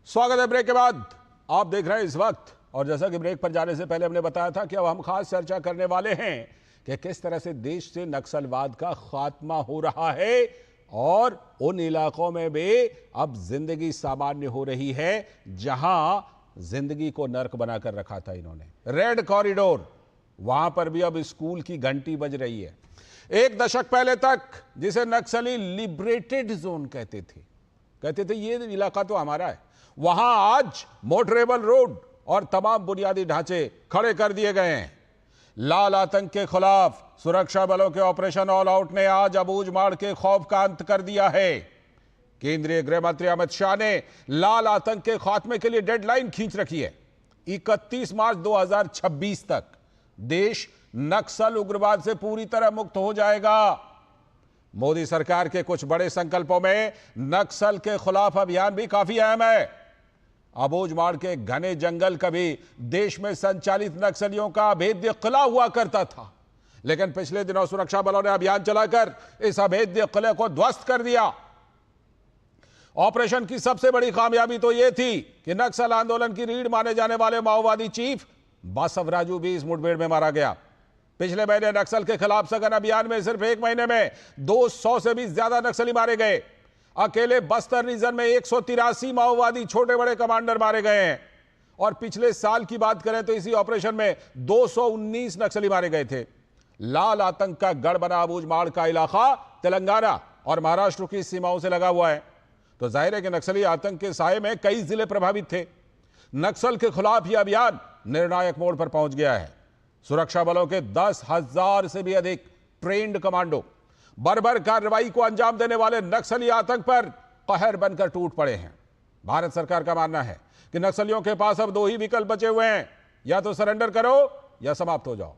स्वागत है ब्रेक के बाद। आप देख रहे हैं इस वक्त, और जैसा कि ब्रेक पर जाने से पहले हमने बताया था कि अब हम खास चर्चा करने वाले हैं कि किस तरह से देश से नक्सलवाद का खात्मा हो रहा है और उन इलाकों में भी अब जिंदगी सामान्य हो रही है जहां जिंदगी को नर्क बनाकर रखा था इन्होंने। रेड कॉरिडोर, वहां पर भी अब स्कूल की घंटी बज रही है। एक दशक पहले तक जिसे नक्सली लिबरेटेड जोन कहते थे ये इलाका तो हमारा है, वहां आज मोटरेबल रोड और तमाम बुनियादी ढांचे खड़े कर दिए गए हैं। लाल आतंक के खिलाफ सुरक्षा बलों के ऑपरेशन ऑल आउट ने आज अबूझमाड़ के खौफ का अंत कर दिया है। केंद्रीय गृह मंत्री अमित शाह ने लाल आतंक के खात्मे के लिए डेडलाइन खींच रखी है। 31 मार्च 2026 तक देश नक्सल उग्रवाद से पूरी तरह मुक्त हो जाएगा। मोदी सरकार के कुछ बड़े संकल्पों में नक्सल के खिलाफ अभियान भी काफी अहम है। अबूझमाड़ के घने जंगल कभी देश में संचालित नक्सलियों का अभेद्य किला हुआ करता था, लेकिन पिछले दिनों सुरक्षा बलों ने अभियान चलाकर इस अभेद्य किले को ध्वस्त कर दिया। ऑपरेशन की सबसे बड़ी कामयाबी तो यह थी कि नक्सल आंदोलन की रीढ़ माने जाने वाले माओवादी चीफ बासवराजू भी इस मुठभेड़ में मारा गया। पिछले महीने नक्सल के खिलाफ सघन अभियान में सिर्फ एक महीने में 200 से भी ज्यादा नक्सली मारे गए। अकेले बस्तर रीजन में 183 माओवादी छोटे बड़े कमांडर मारे गए हैं, और पिछले साल की बात करें तो इसी ऑपरेशन में 219 नक्सली मारे गए थे। लाल आतंक का गढ़ बना अबूझमाड़ का इलाका तेलंगाना और महाराष्ट्र की सीमाओं से लगा हुआ है, तो जाहिर है कि नक्सली आतंक के साये में कई जिले प्रभावित थे। नक्सल के खिलाफ यह अभियान निर्णायक मोड़ पर पहुंच गया है। सुरक्षा बलों के 10,000 से भी अधिक ट्रेंड कमांडो बर्बर कार्रवाई को अंजाम देने वाले नक्सली आतंक पर कहर बनकर टूट पड़े हैं। भारत सरकार का मानना है कि नक्सलियों के पास अब दो ही विकल्प बचे हुए हैं, या तो सरेंडर करो या समाप्त हो जाओ।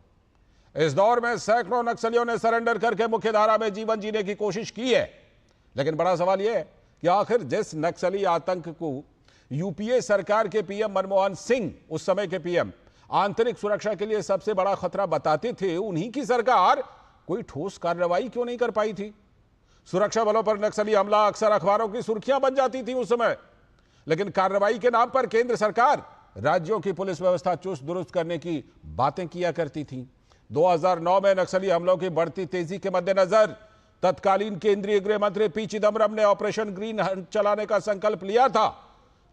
इस दौर में सैकड़ों नक्सलियों ने सरेंडर करके मुख्यधारा में जीवन जीने की कोशिश की है, लेकिन बड़ा सवाल यह है कि आखिर जिस नक्सली आतंक को यूपीए सरकार के पीएम मनमोहन सिंह, उस समय के पीएम, आंतरिक सुरक्षा के लिए सबसे बड़ा खतरा बताते थे, उन्हीं की सरकार कोई ठोस कार्रवाई क्यों नहीं कर पाई थी। सुरक्षा बलों पर नक्सली हमला अक्सर अखबारों की सुर्खियां बन जाती थी उस समय, लेकिन कार्रवाई के नाम पर केंद्र सरकार राज्यों की पुलिस व्यवस्था चुस्त दुरुस्त करने की बातें किया करती थी। 2009 में नक्सली हमलों की बढ़ती तेजी के मद्देनजर तत्कालीन केंद्रीय गृह मंत्री पी चिदम्बरम ने ऑपरेशन ग्रीन हंट चलाने का संकल्प लिया था।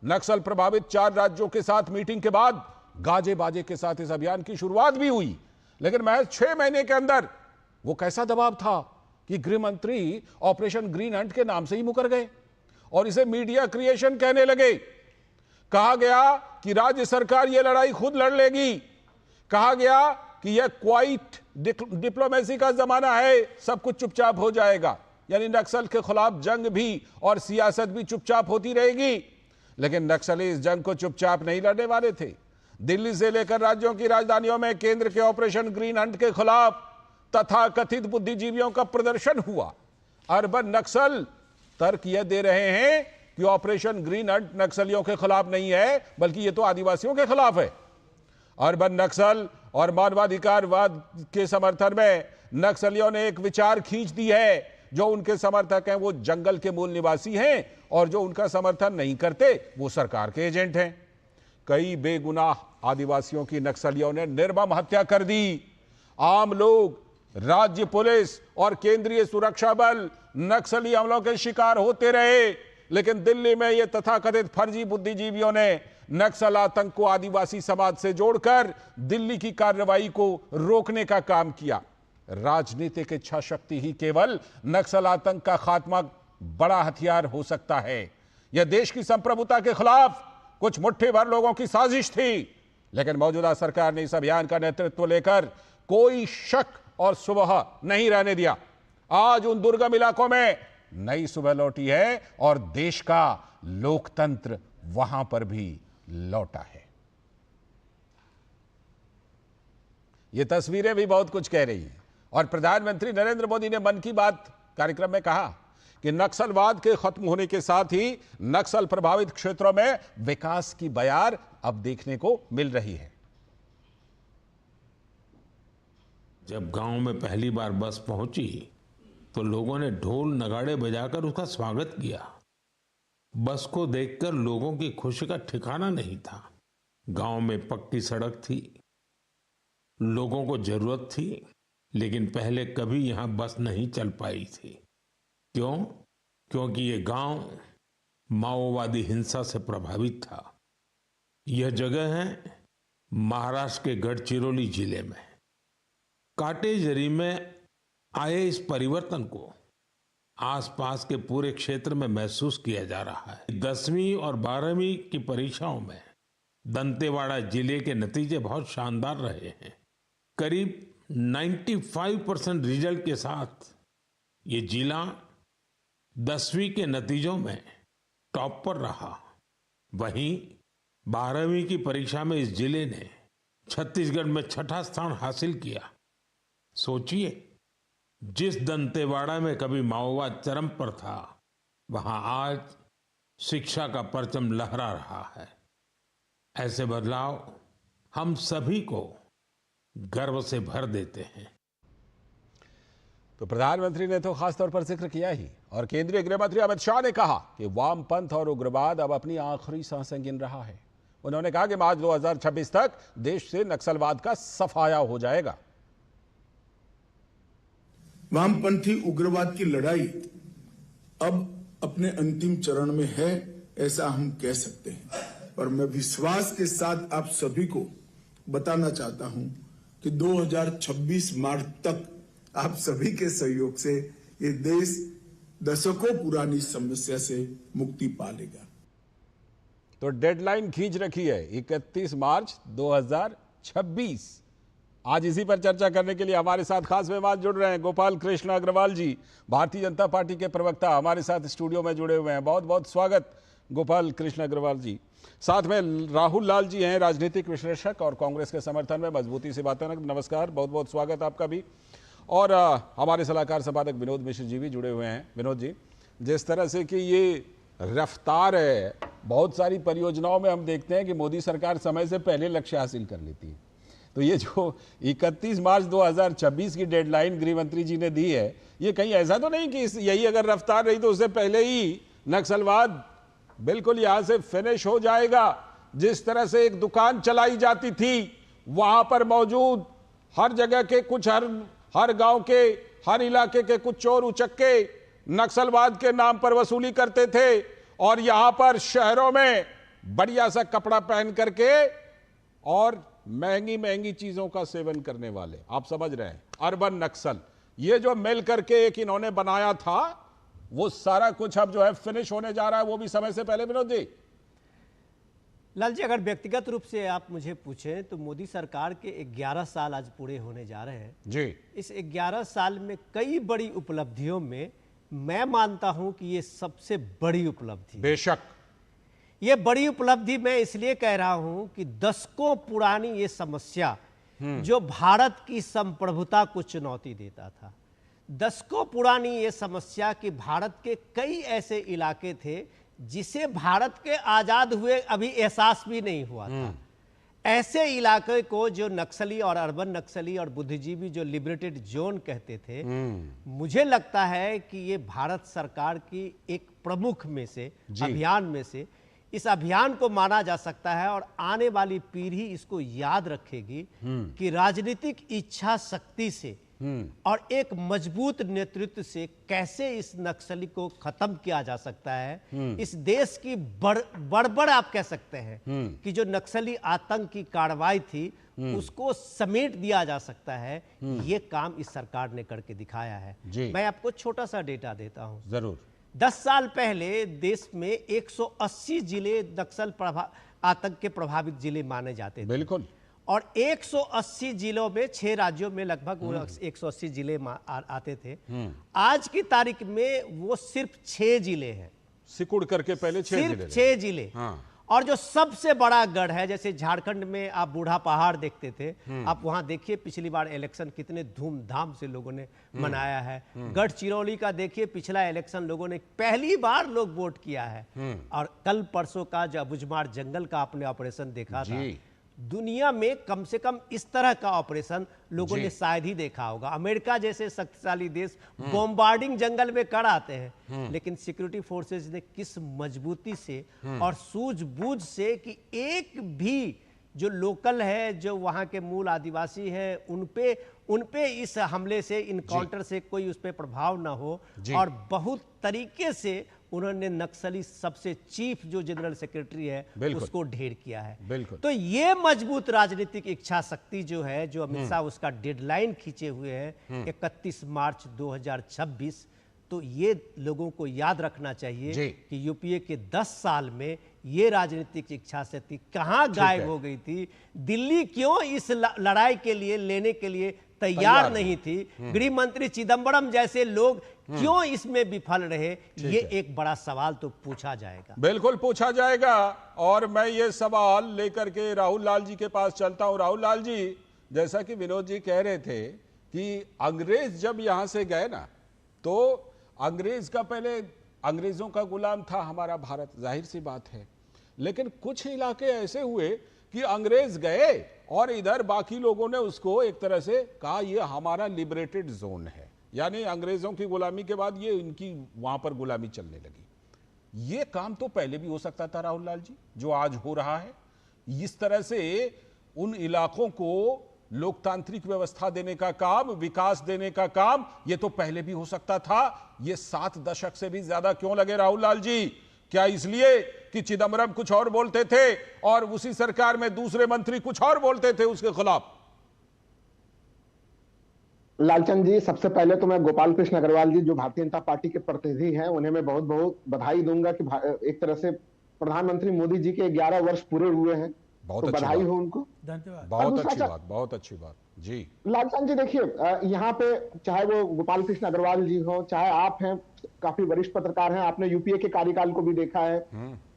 नक्सल प्रभावित 4 राज्यों के साथ मीटिंग के बाद गाजे बाजे के साथ इस अभियान की शुरुआत भी हुई, लेकिन महज 6 महीने के अंदर वो कैसा दबाव था कि गृह मंत्री ऑपरेशन ग्रीन हंट के नाम से ही मुकर गए और इसे मीडिया क्रिएशन कहने लगे। कहा गया कि राज्य सरकार यह लड़ाई खुद लड़ लेगी। कहा गया कि यह क्वाइट डिप्लोमेसी का जमाना है, सब कुछ चुपचाप हो जाएगा, यानी नक्सल के खिलाफ जंग भी और सियासत भी चुपचाप होती रहेगी। लेकिन नक्सली इस जंग को चुपचाप नहीं लड़ने वाले थे। दिल्ली से लेकर राज्यों की राजधानियों में केंद्र के ऑपरेशन ग्रीन हंट के खिलाफ तथाकथित बुद्धिजीवियों का प्रदर्शन हुआ। अर्बन नक्सल तर्क यह दे रहे हैं कि ऑपरेशन ग्रीन हंट नक्सलियों के खिलाफ नहीं है, बल्कि यह तो आदिवासियों के खिलाफ है। अर्बन नक्सल और मानवाधिकारवाद के समर्थन में नक्सलियों ने एक विचार खींच दी है, जो उनके समर्थक हैं वो जंगल के मूल निवासी हैं और जो उनका समर्थन नहीं करते वो सरकार के एजेंट हैं। कई बेगुनाह आदिवासियों की नक्सलियों ने निर्मम हत्या कर दी। आम लोग, राज्य पुलिस और केंद्रीय सुरक्षा बल नक्सली हमलों के शिकार होते रहे, लेकिन दिल्ली में ये तथाकथित फर्जी बुद्धिजीवियों ने नक्सल आतंक को आदिवासी समाज से जोड़कर दिल्ली की कार्रवाई को रोकने का काम किया। राजनीतिक इच्छा शक्ति ही केवल नक्सल आतंक का खात्मा बड़ा हथियार हो सकता है। यह देश की संप्रभुता के खिलाफ कुछ मुट्ठी भर लोगों की साजिश थी, लेकिन मौजूदा सरकार ने इस अभियान का नेतृत्व लेकर कोई शक और सुबह नहीं रहने दिया। आज उन दुर्गम इलाकों में नई सुबह लौटी है और देश का लोकतंत्र वहां पर भी लौटा है। ये तस्वीरें भी बहुत कुछ कह रही हैं, और प्रधानमंत्री नरेंद्र मोदी ने मन की बात कार्यक्रम में कहा कि नक्सलवाद के खत्म होने के साथ ही नक्सल प्रभावित क्षेत्रों में विकास की बयार अब देखने को मिल रही है। जब गांव में पहली बार बस पहुंची तो लोगों ने ढोल नगाड़े बजाकर उसका स्वागत किया। बस को देखकर लोगों की खुशी का ठिकाना नहीं था। गांव में पक्की सड़क थी, लोगों को जरूरत थी, लेकिन पहले कभी यहां बस नहीं चल पाई थी। क्यों? क्योंकि ये गांव माओवादी हिंसा से प्रभावित था। यह जगह है महाराष्ट्र के गढ़चिरौली जिले में। काटेजरी में आए इस परिवर्तन को आसपास के पूरे क्षेत्र में महसूस किया जा रहा है। 10वीं और 12वीं की परीक्षाओं में दंतेवाड़ा जिले के नतीजे बहुत शानदार रहे हैं। करीब 95% रिजल्ट के साथ ये जिला 10वीं के नतीजों में टॉप पर रहा। वहीं 12वीं की परीक्षा में इस जिले ने छत्तीसगढ़ में 6ठा स्थान हासिल किया। सोचिए, जिस दंतेवाड़ा में कभी माओवाद चरम पर था, वहां आज शिक्षा का परचम लहरा रहा है। ऐसे बदलाव हम सभी को गर्व से भर देते हैं। तो प्रधानमंत्री ने तो खास तौर पर जिक्र किया ही, और केंद्रीय गृह मंत्री अमित शाह ने कहा कि वामपंथ और उग्रवाद अब अपनी आखिरी सांसें गिन रहा है। उन्होंने कहा कि मार्च 2026 तक देश से नक्सलवाद का सफाया हो जाएगा। वामपंथी उग्रवाद की लड़ाई अब अपने अंतिम चरण में है, ऐसा हम कह सकते हैं। और मैं विश्वास के साथ आप सभी को बताना चाहता हूं कि 2026 मार्च तक आप सभी के सहयोग से ये देश दशकों पुरानी समस्या से मुक्ति पा लेगा। तो डेडलाइन खींच रखी है 31 मार्च 2026। आज इसी पर चर्चा करने के लिए हमारे साथ खास मेहमान जुड़ रहे हैं। गोपाल कृष्ण अग्रवाल जी, भारतीय जनता पार्टी के प्रवक्ता, हमारे साथ स्टूडियो में जुड़े हुए हैं। बहुत बहुत स्वागत गोपाल कृष्ण अग्रवाल जी। साथ में राहुल लाल जी हैं, राजनीतिक विश्लेषक और कांग्रेस के समर्थन में मजबूती से बातें। नमस्कार, बहुत बहुत स्वागत आपका भी। और हमारे सलाहकार संपादक विनोद मिश्र जी भी जुड़े हुए हैं। विनोद जी, जिस तरह से कि ये रफ्तार है, बहुत सारी परियोजनाओं में हम देखते हैं कि मोदी सरकार समय से पहले लक्ष्य हासिल कर लेती है। तो ये जो 31 मार्च 2026 की डेडलाइन गृह मंत्री जी ने दी है, ये कहीं ऐसा तो नहीं कि यही अगर रफ्तार रही तो उससे पहले ही नक्सलवाद बिल्कुल यहां से फिनिश हो जाएगा? जिस तरह से एक दुकान चलाई जाती थी, वहां पर मौजूद हर जगह के कुछ हर गांव के, हर इलाके के कुछ चोर उचक्के नक्सलवाद के नाम पर वसूली करते थे, और यहां पर शहरों में बढ़िया सा कपड़ा पहन करके और महंगी महंगी चीजों का सेवन करने वाले, आप समझ रहे हैं, अर्बन नक्सल, ये जो मिल करके एक इन्होंने बनाया था, वो सारा कुछ अब जो है फिनिश होने जा रहा है, वो भी समय से पहले। विनोद जी, लाल जी, अगर व्यक्तिगत रूप से आप मुझे पूछें तो मोदी सरकार के 11 साल आज पूरे होने जा रहे हैं जी। इस 11 साल में कई बड़ी उपलब्धियों में मैं मानता हूं कि ये सबसे बड़ी उपलब्धि। बेशक ये बड़ी उपलब्धि मैं इसलिए कह रहा हूं कि दशकों पुरानी ये समस्या जो भारत की संप्रभुता को चुनौती देता था, दशकों पुरानी ये समस्या कि भारत के कई ऐसे इलाके थे जिसे भारत के आजाद हुए अभी एहसास भी नहीं हुआ था। ऐसे इलाके को जो नक्सली और अर्बन नक्सली और बुद्धिजीवी जो लिबरेटेड जोन कहते थे, मुझे लगता है कि ये भारत सरकार की एक प्रमुख में से अभियान में से इस अभियान को माना जा सकता है। और आने वाली पीढ़ी इसको याद रखेगी कि राजनीतिक इच्छा शक्ति से और एक मजबूत नेतृत्व से कैसे इस नक्सली को खत्म किया जा सकता है। इस देश की बड़ आप कह सकते हैं कि जो नक्सली आतंक की कार्रवाई थी उसको समेट दिया जा सकता है। ये काम इस सरकार ने करके दिखाया है। मैं आपको छोटा सा डेटा देता हूं। जरूर। 10 साल पहले देश में 180 जिले नक्सल आतंक के प्रभावित जिले माने जाते थे। बिल्कुल। और 180 जिलों में 6 राज्यों में लगभग 180 जिले आते थे। आज की तारीख में वो सिर्फ 6 जिले हैं। सिकुड़ करके पहले 6 जिले, सिर्फ 6 जिले। और जो सबसे बड़ा गढ़ है, जैसे झारखंड में आप बूढ़ा पहाड़ देखते थे, आप वहां देखिए पिछली बार इलेक्शन कितने धूमधाम से लोगों ने मनाया है। गढ़चिरौली का देखिए, पिछला इलेक्शन लोगों ने पहली बार लोग वोट किया है। और कल परसों का जो अबुझमाड़ जंगल का आपने ऑपरेशन देखा था, दुनिया में कम से कम इस तरह का ऑपरेशन लोगों ने शायद ही देखा होगा। अमेरिका जैसे शक्तिशाली देश बॉम्बार्डिंग जंगल में कर आते हैं, लेकिन सिक्योरिटी फोर्सेज ने किस मजबूती से और सूझबूझ से कि एक भी जो लोकल है, जो वहाँ के मूल आदिवासी हैं, उनपे इस हमले से, इनकाउंटर से कोई उस पर प्रभाव ना हो, और बहुत तरीके से उन्होंने नक्सली सबसे चीफ जो जनरल सेक्रेटरी है उसको ढेर किया है। तो ये मजबूत राजनीतिक इच्छा शक्ति जो है, जो अमित शाह उसका डेडलाइन खींचे हुए हैं 31 मार्च 2026, तो ये लोगों को याद रखना चाहिए कि यूपीए के 10 साल में ये राजनीतिक इच्छा शक्ति कहां गायब हो गई थी। दिल्ली क्यों इस लड़ाई के लिए लेने के लिए तैयार नहीं थी, गृह मंत्री चिदंबरम जैसे लोग क्यों इसमें विफल रहे, ये एक बड़ा सवाल तो पूछा जाएगा। बिल्कुल पूछा जाएगा। और मैं ये सवाल लेकर के राहुल लाल जी के पास चलता हूं। राहुल लाल जी, जैसा कि विनोद जी कह रहे थे कि अंग्रेज जब यहां से गए ना, तो अंग्रेज का पहले अंग्रेजों का गुलाम था हमारा भारत, जाहिर सी बात है। लेकिन कुछ इलाके ऐसे हुए कि अंग्रेज गए और इधर बाकी लोगों ने उसको एक तरह से कहा ये हमारा लिबरेटेड जोन है, यानी अंग्रेजों की गुलामी के बाद ये इनकी वहां पर गुलामी चलने लगी। ये काम तो पहले भी हो सकता था राहुल लाल जी, जो आज हो रहा है। इस तरह से उन इलाकों को लोकतांत्रिक व्यवस्था देने का काम, विकास देने का काम, ये तो पहले भी हो सकता था। ये 7 दशक से भी ज्यादा क्यों लगे राहुल लाल जी? क्या इसलिए कि चिदंबरम कुछ और बोलते थे और उसी सरकार में दूसरे मंत्री कुछ और बोलते थे उसके खिलाफ? लालचंद जी, सबसे पहले तो मैं गोपाल कृष्ण अग्रवाल जी, जो भारतीय जनता पार्टी के प्रतिनिधि हैं, उन्हें मैं बहुत बहुत बधाई दूंगा कि एक तरह से प्रधानमंत्री मोदी जी के 11 वर्ष पूरे हुए हैं। बहुत तो बधाई हो उनको। धन्यवाद। बहुत अच्छी बात, बहुत अच्छी बात जी। लालचंद जी देखिए, यहाँ पे चाहे वो गोपाल कृष्ण अग्रवाल जी हो, चाहे आप हैं, काफी वरिष्ठ पत्रकार हैं, आपने यूपीए के कार्यकाल को भी देखा है,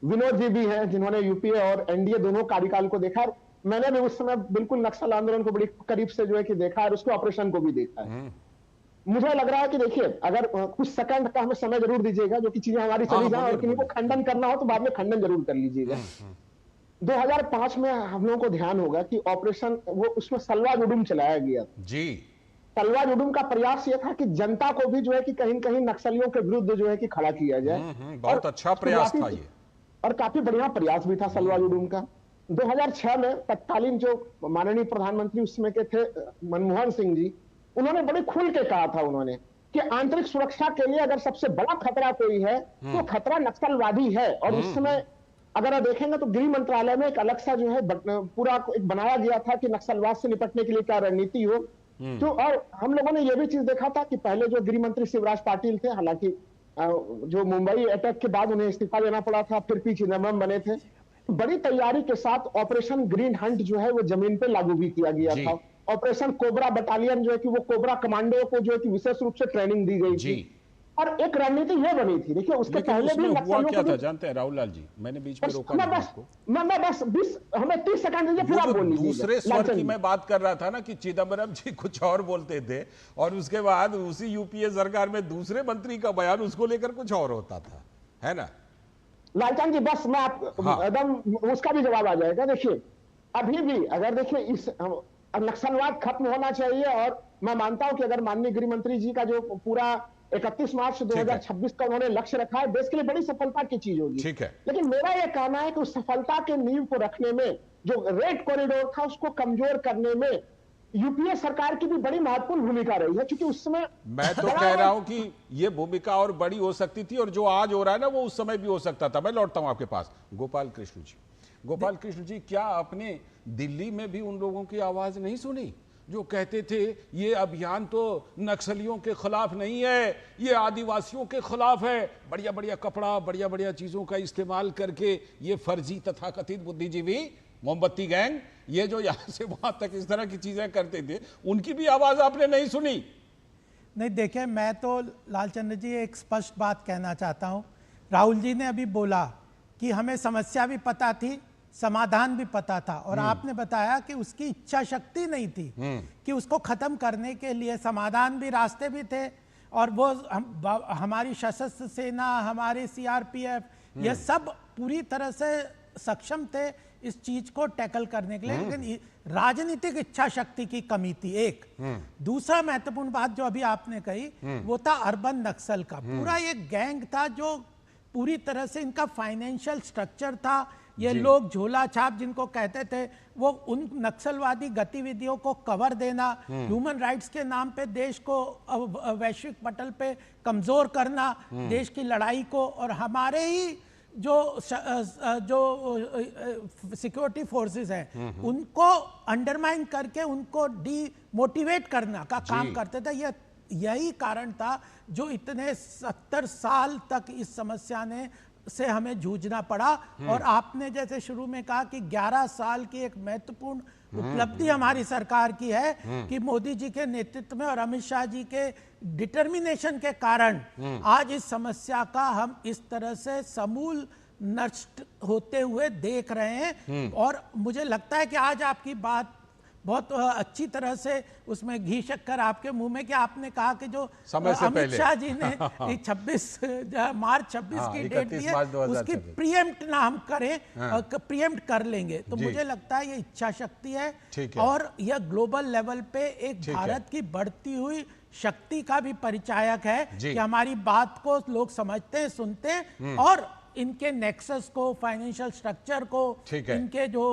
विनोद जी भी हैं जिन्होंने यूपीए और एनडीए दोनों कार्यकाल को देखा है। मैंने भी उस समय बिल्कुल नक्सल आंदोलन को बड़ी करीब से जो है कि देखा है, और उसके ऑपरेशन को भी देखा है। मुझे लग रहा है कि देखिए, अगर कुछ सेकंड का हमें समय जरूर दीजिएगा, जो कि चीजें हमारी चली जाए, और किसी को खंडन करना हो तो बाद में खंडन जरूर कर लीजिएगा। 2005 में हम लोगों को ध्यान होगा कि ऑपरेशन वो उसमें सलवा जुडुम चलाया गया जी। सलवा जुडुम का प्रयास यह था कि जनता को भी जो है कि कहीं न कहीं नक्सलियों के विरुद्ध जो है कि खड़ा किया जाए। बहुत अच्छा प्रयास था ये, और काफी बढ़िया प्रयास भी था सलवा जुडुम का। 2006 में तत्कालीन जो माननीय प्रधानमंत्री उसमें के थे मनमोहन सिंह जी, उन्होंने बड़े खुल के कहा था उन्होंने कि आंतरिक सुरक्षा के लिए अगर सबसे बड़ा खतरा कोई है तो खतरा नक्सलवादी है। और उस समय अगर आप देखेंगे तो गृह मंत्रालय में एक अलग सा जो है पूरा एक बनाया गया था कि नक्सलवाद से निपटने के लिए क्या रणनीति हो। तो और हम लोगों ने यह भी चीज देखा था कि पहले जो गृह मंत्री शिवराज पाटिल थे, हालांकि जो मुंबई अटैक के बाद उन्हें इस्तीफा देना पड़ा था, फिर पी चिदंबरम बने थे, बड़ी तैयारी के साथ ऑपरेशन ग्रीन हंट जो है वो जमीन पे लागू भी किया गया था। ऑपरेशन कोबरा बटालियन जो है कि वो कोबरा कमांडो को जो है कि विशेष रूप से ट्रेनिंग दी गई थी, और एक रणनीति यह बनी थी। देखिए उसके पहले भी हुआ क्या था जानते हैं राहुल लाल जी? मैंने बीच में रोका नहीं आपको। मैं बस 20 हमें 30 सेकंड दीजिए, फिर आप बोल लीजिए। दूसरे स्वर की मैं बात कर रहा था ना कि चिदंबरम जी कुछ और बोलते थे और उसके बाद उसी यूपीए सरकार में दूसरे मंत्री का बयान उसको लेकर कुछ और होता था, है ना लालचंद जी? बस मैं आप एकदम उसका भी जवाब आ जाएगा। देखिए अभी भी अगर देखिए इस नक्सलवाद खत्म होना चाहिए, और मैं मानता हूं कि अगर माननीय गृह मंत्री जी का जो पूरा 31 मार्च 2026 का उन्होंने लक्ष्य रखा है, देश के लिए बड़ी सफलता की चीज होगी। ठीक है। लेकिन मेरा यह कहना है कि उस सफलता के नींव को रखने में, जो रेड कॉरिडोर था उसको कमजोर करने में यूपीए सरकार की भी बड़ी महत्वपूर्ण भूमिका रही है। क्योंकि उस समय मैं तो कह रहा हूं कि ये भूमिका और बड़ी हो सकती थी, और जो आज हो रहा है ना वो उस समय भी हो सकता था। मैं लौटता हूं आपके पास। गोपाल कृष्ण जी, गोपाल कृष्ण जी, क्या आपने दिल्ली में भी उन लोगों की आवाज नहीं सुनी जो कहते थे ये अभियान तो नक्सलियों के खिलाफ नहीं है, ये आदिवासियों के खिलाफ है, बढ़िया बढ़िया कपड़ा, बढ़िया बढ़िया चीजों का इस्तेमाल करके ये फर्जी तथाकथित बुद्धिजीवी मोमबत्ती गैंग, ये जो यहां से वहां तक इस तरह की चीजें करते थे, उनकी भी आवाज आपने नहीं सुनी? नहीं, देखिए मैं तो लालचंद्र जी एक स्पष्ट बात कहना चाहता हूं। राहुल जी ने अभी बोला कि हमें समस्या भी पता थी, समाधान भी पता था, और आपने बताया कि उसकी इच्छा शक्ति नहीं थी कि उसको खत्म करने के लिए। समाधान भी, रास्ते भी थे, और वो हमारी सशस्त्र सेना, हमारी सीआरपीएफ, ये सब पूरी तरह से सक्षम थे इस चीज को टैकल करने के लिए, लेकिन राजनीतिक इच्छा शक्ति की कमी थी एक। दूसरा महत्वपूर्ण बात जो अभी आपने कही वो था अर्बन नक्सल का। पूरा ये गैंग था जो पूरी तरह से इनका फाइनेंशियल स्ट्रक्चर था। ये लोग झोला छाप जिनको कहते थे, वो उन नक्सलवादी गतिविधियों को कवर देना, ह्यूमन राइट्स के नाम पे देश को वैश्विक पटल पे कमजोर करना, देश की लड़ाई को, और हमारे ही जो सिक्योरिटी फोर्सेस हैं उनको अंडरमाइन करके उनको डीमोटिवेट करना का काम करते थे। यही कारण था जो इतने 70 साल तक इस समस्या से हमें जूझना पड़ा। और आपने जैसे शुरू में कहा कि 11 साल की एक महत्वपूर्ण उपलब्धि हमारी सरकार की है कि मोदी जी के नेतृत्व में और अमित शाह जी के डिटर्मिनेशन के कारण आज इस समस्या का हम इस तरह से समूल नष्ट होते हुए देख रहे हैं। और मुझे लगता है कि आज आपकी बात बहुत अच्छी तरह से उसमें घी शक्कर आपके मुंह में कि आपने कहा कि जो अमित शाह जी ने 26 मार्च 26 की डेट दी है उसकी प्रीएम्प्ट ना हम करें, प्रीएम्प्ट कर लेंगे। तो मुझे लगता है ये इच्छा शक्ति है और यह ग्लोबल लेवल पे एक भारत की बढ़ती हुई शक्ति का भी परिचायक है कि हमारी बात को लोग समझते हैं, सुनते हैं और इनके नेक्सस को, फाइनेंशियल स्ट्रक्चर को, इनके जो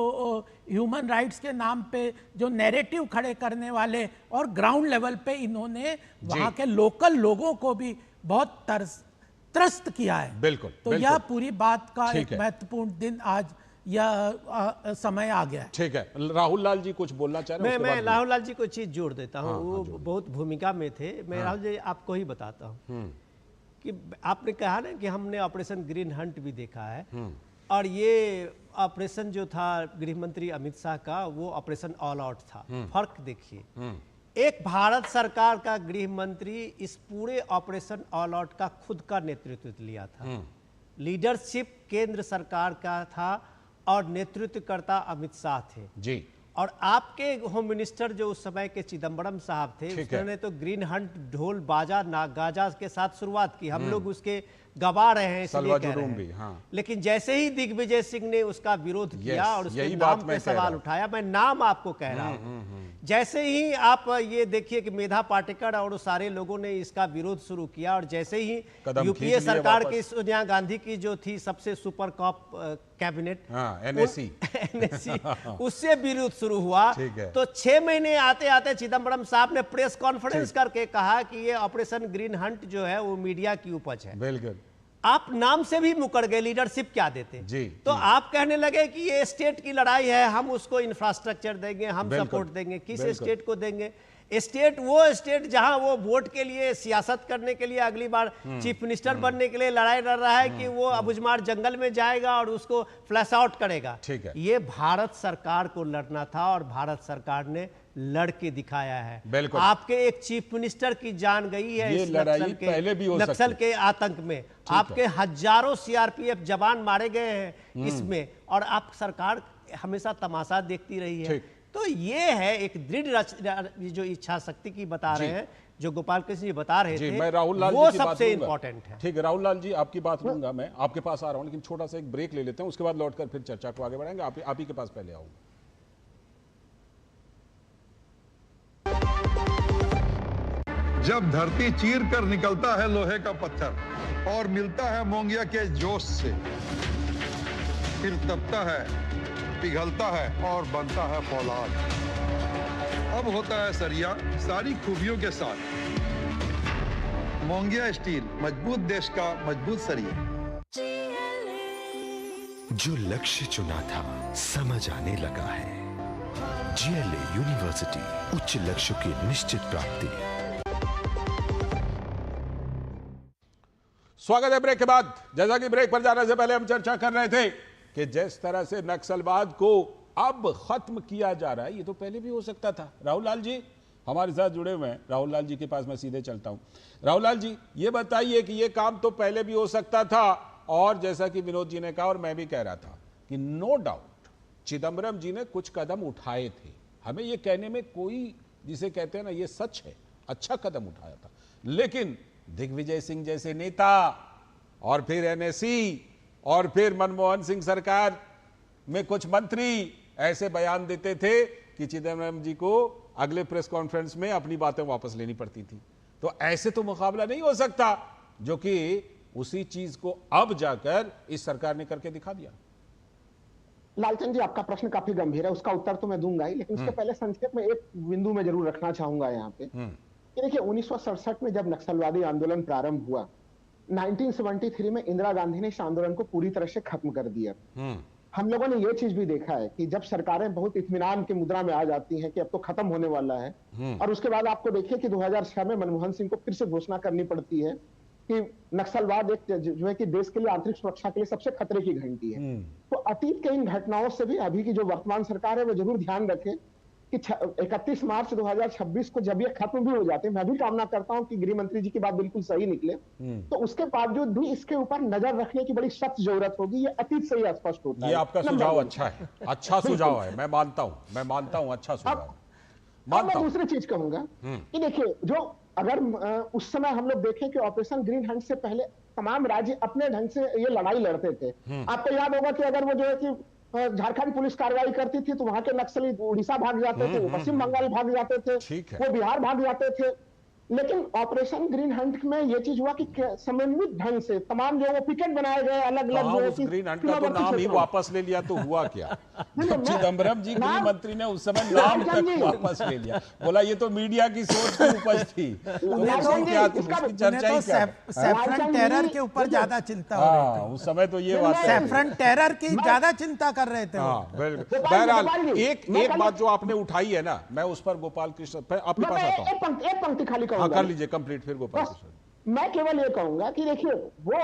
ह्यूमन राइट्स के नाम पे जो नैरेटिव खड़े करने वाले और ग्राउंड लेवल पे इन्होंने वहां के लोकल लोगों को भी बहुत त्रस्त किया है। बिल्कुल, तो यह पूरी बात का एक महत्वपूर्ण दिन आज यह समय आ गया है। ठीक है, राहुल लाल जी कुछ बोलना चाह रहे हैं? मैं राहुल लाल जी को चीज जोड़ देता हूँ। वो बहुत भूमिका में थे। मैं राहुल जी आपको ही बताता हूँ कि आपने कहा ना कि हमने ऑपरेशन ग्रीन हंट भी देखा है, और ये ऑपरेशन जो था गृह मंत्री अमित शाह का वो ऑपरेशन ऑल आउट था। फर्क देखिए, एक भारत सरकार का गृह मंत्री इस पूरे ऑपरेशन ऑल आउट का खुद का नेतृत्व लिया था। लीडरशिप केंद्र सरकार का था और नेतृत्वकर्ता अमित शाह थे जी। और आपके होम मिनिस्टर जो उस समय के चिदम्बरम साहब थे, उन्होंने तो ग्रीन हंट ढोल बाजा नागाजा के साथ शुरुआत की। हम लोग उसके गवा रहे हैं, इसलिए कह रहे हैं। लेकिन जैसे ही दिग्विजय सिंह ने उसका विरोध किया और उसके नाम पे सवाल उठाया, मैं नाम आपको कह रहा हूं, जैसे ही आप ये देखिए कि मेधा पाटेकर और सारे लोगों ने इसका विरोध शुरू किया, और जैसे ही यूपीए सरकार की सोनिया गांधी की जो थी सबसे सुपर कॉप कैबिनेट एनएससी उससे विरोध शुरू हुआ। तो 6 महीने आते आते चिदम्बरम साहब ने प्रेस कॉन्फ्रेंस करके कहा कि ये ऑपरेशन ग्रीन हंट जो है वो मीडिया की उपज है। बिल्कुल, आप नाम से भी मुकर गए, लीडरशिप क्या देते जी। तो आप कहने लगे कि ये स्टेट की लड़ाई है, हम उसको इंफ्रास्ट्रक्चर देंगे, हम सपोर्ट देंगे। किस स्टेट को देंगे? स्टेट वो स्टेट जहां वो वोट के लिए, सियासत करने के लिए, अगली बार चीफ मिनिस्टर बनने के लिए लड़ाई लड़ रहा है कि वो अबुझमार जंगल में जाएगा और उसको फ्लैश आउट करेगा। ठीक है, ये भारत सरकार को लड़ना था और भारत सरकार ने लड़के दिखाया है। आपके एक चीफ मिनिस्टर की जान गई है इस नक्सल के आतंक में। आपके हजारों सीआरपीएफ जवान मारे गए हैं इसमें, और आप सरकार हमेशा तमाशा देखती रही है। तो ये है एक दृढ़ जो इच्छा शक्ति की बता रहे हैं, जो गोपाल कृष्ण जी बता रहे थे, मैं राहुल लाल वो जी सबसे इंपॉर्टेंट है। ठीक है, राहुल लाल जी आपकी बात लूंगा, मैं आपके पास आ रहा हूं, लेकिन छोटा सा एक ब्रेक ले लेते हैं, उसके बाद लौटकर फिर चर्चा को आगे बढ़ाएंगे। आप ही के पास पहले आऊंगा। जब धरती चीर कर निकलता है लोहे का पत्थर और मिलता है मोंगिया के जोश से, फिर तपता है, पिघलता है और बनता है फौलाद। अब होता है सरिया सारी खूबियों के साथ। मोंगिया स्टील, मजबूत देश का मजबूत सरिया। जो लक्ष्य चुना था समझ आने लगा है। जीएलए यूनिवर्सिटी, उच्च लक्ष्य की निश्चित प्राप्ति। स्वागत है ब्रेक के बाद। जैसा कि ब्रेक पर जाने से पहले हम चर्चा कर रहे थे कि जिस तरह से नक्सलवाद को अब खत्म किया जा रहा है, ये तो पहले भी हो सकता था। राहुल लाल जी हमारे साथ जुड़े हुए हैं। राहुल लाल जी के पास मैं सीधे चलता हूं। राहुल लाल जी, ये बताइए कि ये काम तो पहले भी हो सकता था, और जैसा कि विनोद जी ने कहा और मैं भी कह रहा था कि नो डाउट चिदम्बरम जी ने कुछ कदम उठाए थे। हमें ये कहने में कोई, जिसे कहते हैं ना, ये सच है, अच्छा कदम उठाया था। लेकिन दिग्विजय सिंह जैसे नेता और फिर एनएससी और फिर मनमोहन सिंह सरकार, में कुछ मंत्री ऐसे बयान देते थे कि चिदम्बरम जी को अगले प्रेस कॉन्फ्रेंस में अपनी बातें वापस लेनी पड़ती थी। तो ऐसे तो मुकाबला नहीं हो सकता, जो कि उसी चीज को अब जाकर इस सरकार ने करके दिखा दिया। लालचंद जी, आपका प्रश्न काफी गंभीर है, उसका उत्तर तो मैं दूंगा ही, लेकिन उसके पहले संक्षेप में एक बिंदु में जरूर रखना चाहूंगा यहाँ पे कि देखिए 1967 में जब नक्सलवादी आंदोलन प्रारंभ हुआ, 1973 में इंदिरा गांधी ने इस आंदोलन को पूरी तरह से खत्म कर दिया। हम लोगों ने ये चीज भी देखा है कि जब सरकारें बहुत इत्मीनान की मुद्रा में आ जाती हैं कि अब तो खत्म होने वाला है, और उसके बाद आपको देखिए कि 2006 में मनमोहन सिंह को फिर से घोषणा करनी पड़ती है कि नक्सलवाद एक जो है कि देश के लिए आंतरिक सुरक्षा के लिए सबसे खतरे की घंटी है। तो अतीत के इन घटनाओं से भी अभी की जो वर्तमान सरकार है वो जरूर ध्यान रखे कि 31 मार्च 2026 को जब ये खत्म भी हो जाते हैं, मैं भी कामना करता हूं कि गृह मंत्री जी की बात बिल्कुल सही निकले, तो उसके बावजूद भी इसके ऊपर नजर रखने की बड़ी सख्त जरूरत होगी। ये अतीत से ही स्पष्ट होता है। ये आपका सुझाव अच्छा है, अच्छा सुझाव है, मैं मानता हूं अच्छा सुझाव। मैं दूसरी चीज कहूंगा कि देखिए, जो अगर उस समय हम लोग देखें कि ऑपरेशन ग्रीन हंट से पहले तमाम राज्य अपने ढंग से ये लड़ाई लड़ते थे। आपको याद होगा कि अगर वो जो है कि झारखंड पुलिस कार्रवाई करती थी तो वहां के नक्सली उड़ीसा भाग जाते थे, वो पश्चिम बंगाल भाग जाते थे, वो बिहार भाग जाते थे। लेकिन ऑपरेशन ग्रीन हंट में यह चीज हुआ कि समन्वित ढंग से तमाम जो पिकेट बनाए गए अलग अलग ग्रीन हंट का तो नाम ही वापस ले लिया तो हुआ क्या? चिदम्बरम जी गृह मंत्री ने उस समय नाम तक वापस ले लिया, बोला ये तो मीडिया की सोच की उपज थी, उसकी चर्चा ही क्या? सैफरन टेरर के ऊपर ज्यादा चिंता हो रही थी उस समय, तो ये बात सैफरन टेरर की ज्यादा चिंता कर रहे थे। बहरहाल एक बात जो आपने उठाई है ना, मैं उस पर गोपाल कृष्ण आपके पास आता हूँ, एक पंक्ति खाली कर लीजिए कंप्लीट, फिर गोपाल कृष्ण। मैं केवल ये कहूंगा कि देखिए, वो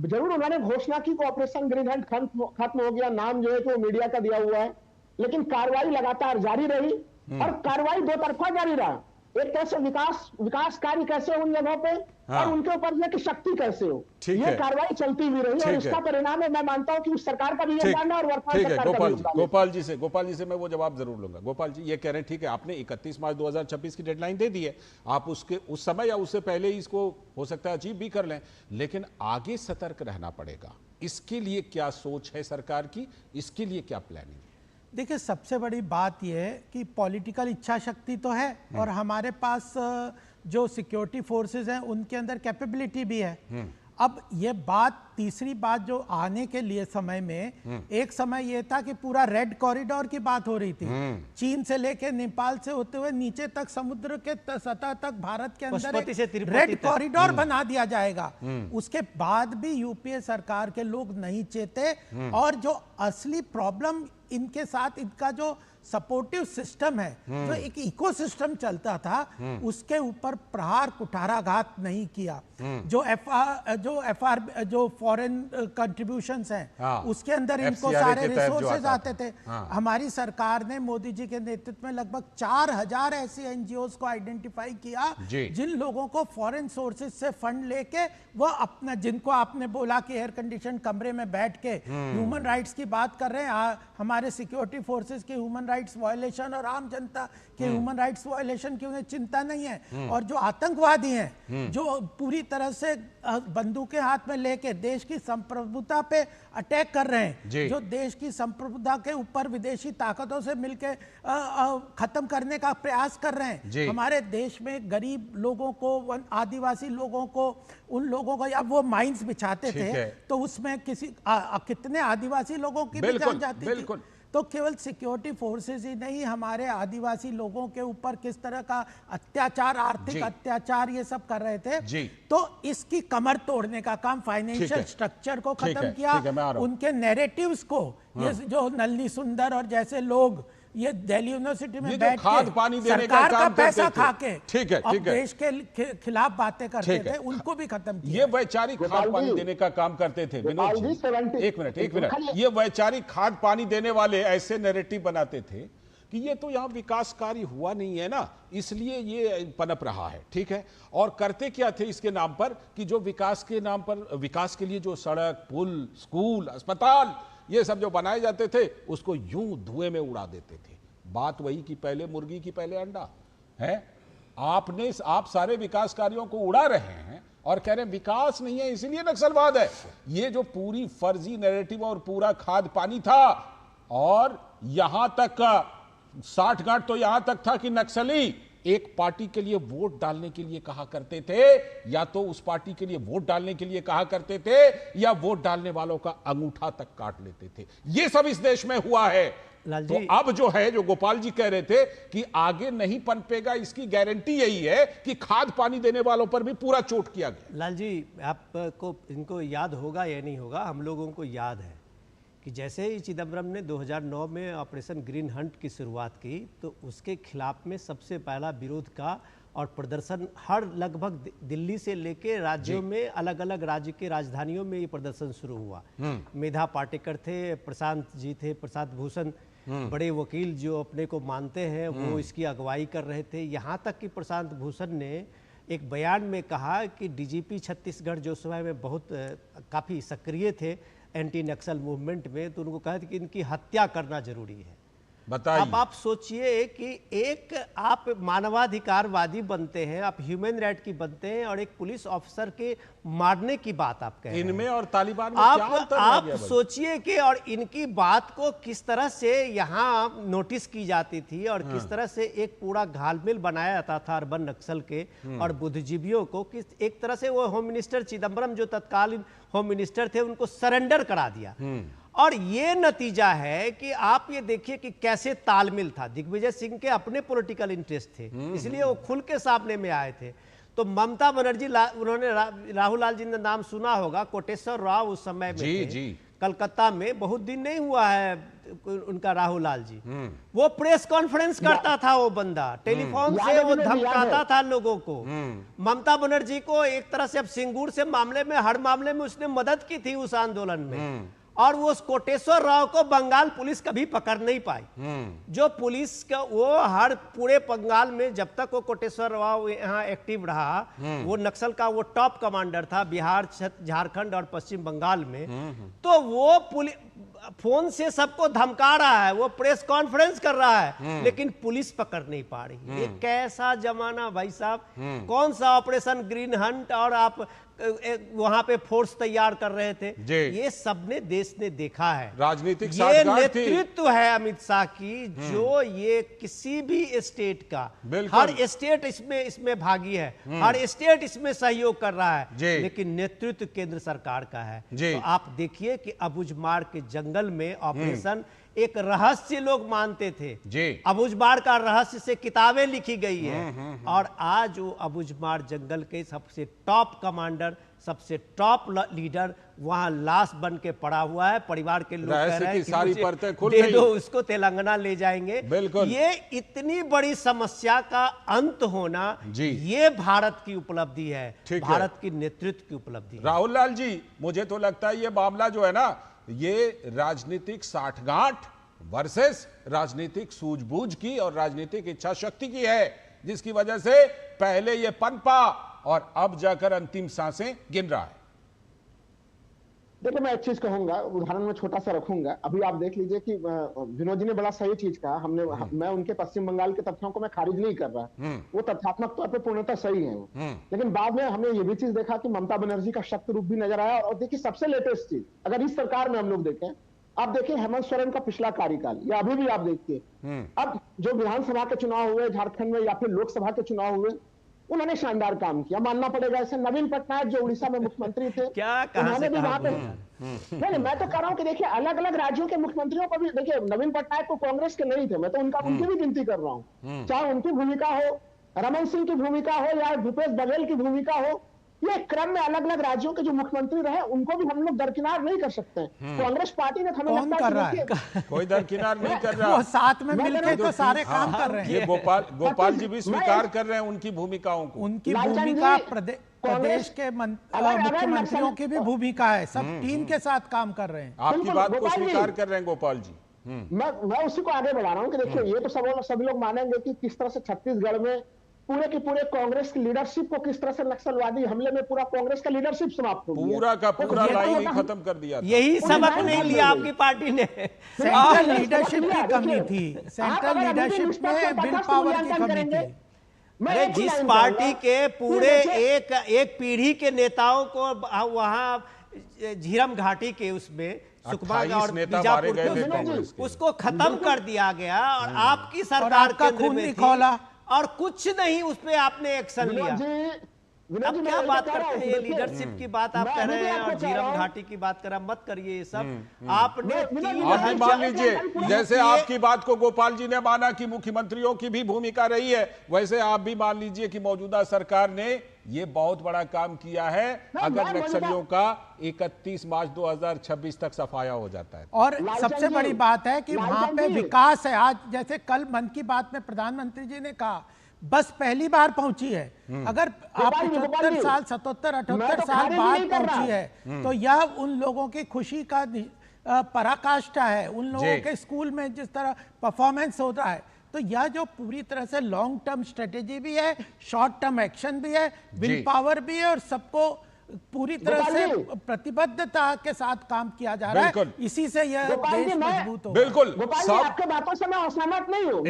जरूर उन्होंने घोषणा की कि ऑपरेशन ग्रीन हंट खत्म हो गया, नाम जो है कि वो मीडिया का दिया हुआ है, लेकिन कार्रवाई लगातार जारी रही और कार्रवाई दो तरफा जारी रहा। एक तरह से विकास कार्य कैसे उन जगहों पे और उनके ऊपर की शक्ति कैसे हो, ये कार्रवाई चलती हुई रही और इसका परिणाम है, मैं मानता हूं कि उस सरकार का भी योगदान है और वर्तमान सरकार का भी योगदान है। गोपाल जी से मैं वो जवाब जरूर लूंगा। गोपाल जी ये कह रहे हैं ठीक है, आपने 31 मार्च 2026 की डेडलाइन दे दी है, आप उसके उस समय या उससे पहले ही इसको हो सकता है अचीव भी कर लें, लेकिन आगे सतर्क रहना पड़ेगा। इसके लिए क्या सोच है सरकार की, इसके लिए क्या प्लानिंग? देखिए, सबसे बड़ी बात यह है कि पॉलिटिकल इच्छा शक्ति तो है और हमारे पास जो सिक्योरिटी फोर्सेस हैं उनके अंदर कैपेबिलिटी भी है। अब ये बात, तीसरी बात जो आने के लिए समय में, एक समय ये था कि पूरा रेड कॉरिडोर की बात हो रही थी, चीन से लेके नेपाल से होते हुए नीचे तक समुद्र के सतह तक भारत के अंदर रेड कॉरिडोर बना दिया जाएगा। उसके बाद भी यूपीए सरकार के लोग नहीं चेते और जो असली प्रॉब्लम इनके साथ, इनका जो सपोर्टिव सिस्टम है, जो एक इकोसिस्टम चलता था, उसके ऊपर प्रहार कुठाराघात नहीं किया। जो फॉरेन कंट्रीब्यूशंस हैं, उसके अंदर इनको सारे रिसोर्सेज आते थे। हमारी सरकार ने मोदी जी के नेतृत्व में लगभग 4000 ऐसी एनजीओज को आइडेंटिफाई किया जिन लोगों को फॉरेन सोर्सेज से फंड लेके वो अपना, जिनको आपने बोला कि एयर कंडीशन कमरे में बैठ के ह्यूमन राइट्स की बात कर रहे हैं, हमारे सिक्योरिटी फोर्सेज के ह्यूमन राइट्स वायलेशन और आम जनता के ह्यूमन राइट्स वायलेशन की उन्हें चिंता नहीं है। और जो आतंकवादी हैं, जो पूरी तरह से बंदूकें हाथ में लेके देश की संप्रभुता पे अटैक कर रहे हैं, जो देश की संप्रभुता के ऊपर विदेशी ताकतों से मिलकर खत्म करने का प्रयास कर रहे हैं, हमारे देश में गरीब लोगों को, आदिवासी लोगों को, उन लोगों को, या वो माइंस बिछाते थे तो उसमें कितने आदिवासी लोगों की भी जान जाती थी। तो केवल सिक्योरिटी फोर्सेस ही नहीं, हमारे आदिवासी लोगों के ऊपर किस तरह का अत्याचार, आर्थिक अत्याचार ये सब कर रहे थे। तो इसकी कमर तोड़ने का काम, फाइनेंशियल स्ट्रक्चर को खत्म किया, उनके नैरेटिव्स को, ये जो नलिनी सुंदर और जैसे लोग ये दिल्ली यूनिवर्सिटी में बैठ के सरकार का पैसा खा के देश के खिलाफ बातें करते थे, उनको भी खत्म किया। ये वैचारिक खाद पानी देने का काम करते थे विनोद जी। एक मिनट, ये वैचारिक खाद पानी देने वाले ऐसे नैरेटिव बनाते थे कि ये तो यहाँ विकास कार्य हुआ नहीं है ना, इसलिए ये पनप रहा है, ठीक है। और करते क्या थे इसके नाम पर कि जो विकास के नाम पर, विकास के लिए जो सड़क, पुल, स्कूल, अस्पताल, ये सब जो बनाए जाते थे उसको यूं धुएं में उड़ा देते थे। बात वही कि पहले मुर्गी की पहले अंडा है। आप सारे विकास कार्यों को उड़ा रहे हैं और कह रहे हैं विकास नहीं है इसलिए नक्सलवाद है। ये जो पूरी फर्जी नैरेटिव और पूरा खाद पानी था, और यहां तक 60 तो यहां तक था कि नक्सली एक पार्टी के लिए वोट डालने के लिए कहा करते थे, या तो उस पार्टी के लिए वोट डालने के लिए कहा करते थे, या वोट डालने वालों का अंगूठा तक काट लेते थे। ये सब इस देश में हुआ है। लाल तो जी, अब जो है, जो गोपाल जी कह रहे थे कि आगे नहीं पनपेगा, इसकी गारंटी यही है कि खाद पानी देने वालों पर भी पूरा चोट किया गया। लाल जी, आपको इनको याद होगा या नहीं होगा, हम लोगों को याद है कि जैसे ही चिदम्बरम ने 2009 में ऑपरेशन ग्रीन हंट की शुरुआत की, तो उसके खिलाफ में सबसे पहला विरोध का और प्रदर्शन हर लगभग दिल्ली से लेके राज्यों में, अलग अलग राज्य के राजधानियों में ये प्रदर्शन शुरू हुआ। मेधा पाटेकर थे, प्रशांत जी थे, प्रशांत भूषण बड़े वकील जो अपने को मानते हैं, वो इसकी अगुवाई कर रहे थे। यहाँ तक कि प्रशांत भूषण ने एक बयान में कहा कि डीजीपी छत्तीसगढ़ जो समय में बहुत काफ़ी सक्रिय थे एंटी नक्सल मूवमेंट में, तो उनको कहा था कि इनकी हत्या करना जरूरी है। बताइए। अब आप सोचिए कि एक आप मानवाधिकारवादी बनते हैं, आप ह्यूमन राइट की बनते हैं, और एक पुलिस ऑफिसर के मारने की बात आप कह रहे हैं। इनमें और तालिबान में क्या अंतर रह आप गया भाई? सोचिए कि और इनकी बात को किस तरह से यहाँ नोटिस की जाती थी, और किस तरह से एक पूरा घालमेल बनाया जाता था अर्बन नक्सल के और बुद्धिजीवियों को, किस एक तरह से वो होम मिनिस्टर चिदम्बरम जो तत्कालीन होम मिनिस्टर थे उनको सरेंडर करा दिया। और ये नतीजा है कि आप ये देखिए कि कैसे तालमेल था। दिग्विजय सिंह के अपने पॉलिटिकल इंटरेस्ट थे, इसलिए वो खुल के सामने में आए थे। तो ममता बनर्जी, उन्होंने राहुल लाल जी ने नाम सुना होगा, कोटेश्वर राव उस समय में जी, थे। जी। कलकत्ता में बहुत दिन नहीं हुआ है उनका, राहुल लाल जी वो प्रेस कॉन्फ्रेंस करता था, वो बंदा टेलीफोन से वो धमकाता था लोगों को। ममता बनर्जी को एक तरह से अब सिंगूर से मामले में, हर मामले में उसने मदद की थी उस आंदोलन में, और वो कोटेश्वर राव को बंगाल पुलिस कभी पकड़ नहीं पाई। जो पुलिस का वो हर पूरे बंगाल में जब तक वो कोटेश्वर राव यहाँ एक्टिव रहा, वो नक्सल का वो टॉप कमांडर था बिहार, झारखंड और पश्चिम बंगाल में। तो वो फोन से सबको धमका रहा है, वो प्रेस कॉन्फ्रेंस कर रहा है, लेकिन पुलिस पकड़ नहीं पा रही। ये कैसा जमाना भाई साहब, कौन सा ऑपरेशन ग्रीन हंट, और आप वहां पे फोर्स तैयार कर रहे थे। ये सबने देश ने देखा है। राजनीतिक ये नेतृत्व है अमित शाह की, जो ये किसी भी स्टेट का, हर स्टेट इसमें भागी है, हर स्टेट इसमें सहयोग कर रहा है, लेकिन नेतृत्व केंद्र सरकार का है। तो आप देखिए कि अबुझमाड़ के जंगल में ऑपरेशन एक रहस्य लोग मानते थे। अबुझमाड़ का रहस्य से किताबें लिखी गई है, और आज वो अबुझमाड़ जंगल के सबसे टॉप कमांडर, सबसे टॉप लीडर वहां लाश बन के पड़ा हुआ है। परिवार के लोग कह रहे हैं कि सारी परतें खुल दे गई, दो उसको, तेलंगाना ले जाएंगे। बिल्कुल। ये इतनी बड़ी समस्या का अंत होना, ये भारत की उपलब्धि है, भारत की नेतृत्व की उपलब्धि है। राहुल लाल जी, मुझे तो लगता है ये मामला जो है ना, ये राजनीतिक साठगांठ वर्सेस राजनीतिक सूझबूझ की और राजनीतिक इच्छा शक्ति की है, जिसकी वजह से पहले ये पनपा और अब जाकर अंतिम सांसें गिन रहा है। देखिए, मैं एक चीज कहूंगा, उदाहरण में छोटा सा रखूंगा। अभी आप देख लीजिए कि विनोद जी ने बड़ा सही चीज कहा। मैं उनके पश्चिम बंगाल के तथ्यों को मैं खारिज नहीं कर रहा, वो तथ्यात्मक तौर पे पूर्णतः सही है वो। लेकिन बाद में हमने ये भी चीज देखा कि ममता बनर्जी का शक्त रूप भी नजर आया। और देखिए, सबसे लेटेस्ट चीज अगर इस सरकार में हम लोग देखें, आप देखिए हेमंत सोरेन का पिछला कार्यकाल या अभी भी आप देखिए, अब जो विधानसभा के चुनाव हुए झारखंड में या फिर लोकसभा के चुनाव हुए, उन्होंने शानदार काम किया, मानना पड़ेगा। ऐसे नवीन पटनायक जो उड़ीसा में मुख्यमंत्री थे, उन्होंने भी वहां पे नहीं, मैं तो कह रहा हूं कि देखिए अलग अलग राज्यों के मुख्यमंत्रियों को भी देखिए, नवीन पटनायक को कांग्रेस के नहीं थे, मैं तो उनकी भी गिनती कर रहा हूं। चाहे उनकी भूमिका हो, रमन सिंह की भूमिका हो, या भूपेश बघेल की भूमिका हो, ये क्रम में अलग अलग राज्यों के जो मुख्यमंत्री रहे उनको भी हम लोग दरकिनार नहीं कर सकते। कांग्रेस पार्टी ने हमें लगता है कोई दरकिनार नहीं कर रहा, वो साथ में मिलकर तो सारे काम कर रहे हैं। ये गोपाल जी भी स्वीकार कर रहे हैं उनकी भूमिकाओं को। उनकी भूमिका प्रदेश के मुख्यमंत्रियों की भी भूमिका है, सब टीम के साथ काम कर रहे हैं। आपकी बात को स्वीकार कर रहे हैं गोपाल जी। मैं उसी को आगे बढ़ा रहा हूं कि देखिए, ये तो सभी लोग मानेंगे कि किस तरह से छत्तीसगढ़ में पूरे की पूरे कांग्रेस की लीडरशिप को किस तरह से नक्सलवादी हमले में पूरा कांग्रेस का लीडरशिप समाप्त हो गया, पूरा का पूरा लाइन ही खत्म कर दिया। यही सबक नहीं लिया आपकी पार्टी ने। सेंट्रल लीडरशिप की कमी थी, सेंट्रल लीडरशिप में विल पावर की कमी थी। अरे जिस पार्टी के पूरे एक पीढ़ी के नेताओं को वहां झीरम घाटी के उसमें सुकमा 28 और नेता मारे बीजापुर गए थे के कांग्रेस के। उसको खत्म कर दिया गया और आपकी और सरकार आपका केंद्र खून में नहीं थी खौला। और कुछ नहीं उस पे आपने एक्शन लिया। अब क्या बात करते हैं, ये लीडरशिप की बात आप कह रहे हैं और झीरम घाटी की बात कर रहे हैं, मत करिए ये सब। आपने आप भी मान लीजिए, जैसे आपकी बात को गोपाल जी ने माना कि मुख्यमंत्रियों की भी भूमिका रही है, वैसे आप भी मान लीजिए कि मौजूदा सरकार ने ये बहुत बड़ा काम किया है अगर नक्सलियों का 31 मार्च 2026 तक सफाया हो जाता है। और सबसे बड़ी बात है कि वहां पे विकास है। आज जैसे कल मन की बात में प्रधानमंत्री जी ने कहा बस पहली बार पहुंची है। अगर आप 75 साल 77 78 साल बाद पहुंची है तो यह उन लोगों की खुशी का पराकाष्ठा है। उन लोगों के स्कूल में जिस तरह परफॉर्मेंस हो रहा है, तो यह जो पूरी तरह से लॉन्ग टर्म स्ट्रेटेजी भी है, शॉर्ट टर्म एक्शन भी है, विल पावर भी है और सबको पूरी तरह से प्रतिबद्धता के साथ काम किया जा रहा है। इसी से यह देश मजबूत होगा। बिल्कुल, आपके बातों से मैं असहमत नहीं हूं।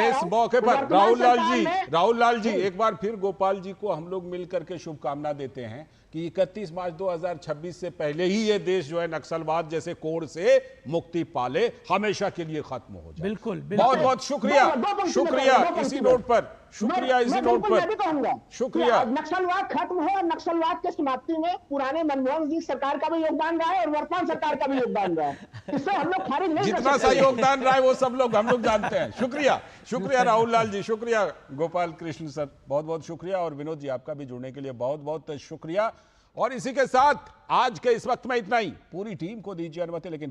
इस मौके पर राहुल लाल जी एक बार फिर गोपाल जी को हम लोग मिलकर के शुभकामना देते हैं कि 31 मार्च 2026 से पहले ही ये देश जो है नक्सलवाद जैसे कोड़ से मुक्ति पाले, हमेशा के लिए खत्म हो जाए। बिल्कुल, बहुत बहुत शुक्रिया। शुक्रिया इसी नोट पर, शुक्रिया इसी नोट पर, शुक्रिया। नक्सलवाद खत्म हो और नक्सलवाद के समाप्ति में पुराने मनमोहन सिंह सरकार का भी योगदान रहा है और वर्तमान सरकार का भी योगदान रहा है। इससे हम लोग खारिज नहीं कर सकते। जितना सा योगदान रहा है वो सब लोग हम लोग जानते हैं। शुक्रिया, शुक्रिया राहुल लाल जी, शुक्रिया गोपाल कृष्ण सर, बहुत बहुत शुक्रिया। और विनोद जी आपका भी जुड़ने के लिए बहुत बहुत शुक्रिया। और इसी के साथ आज के इस वक्त में इतना ही। पूरी टीम को दीजिए अनुमति, लेकिन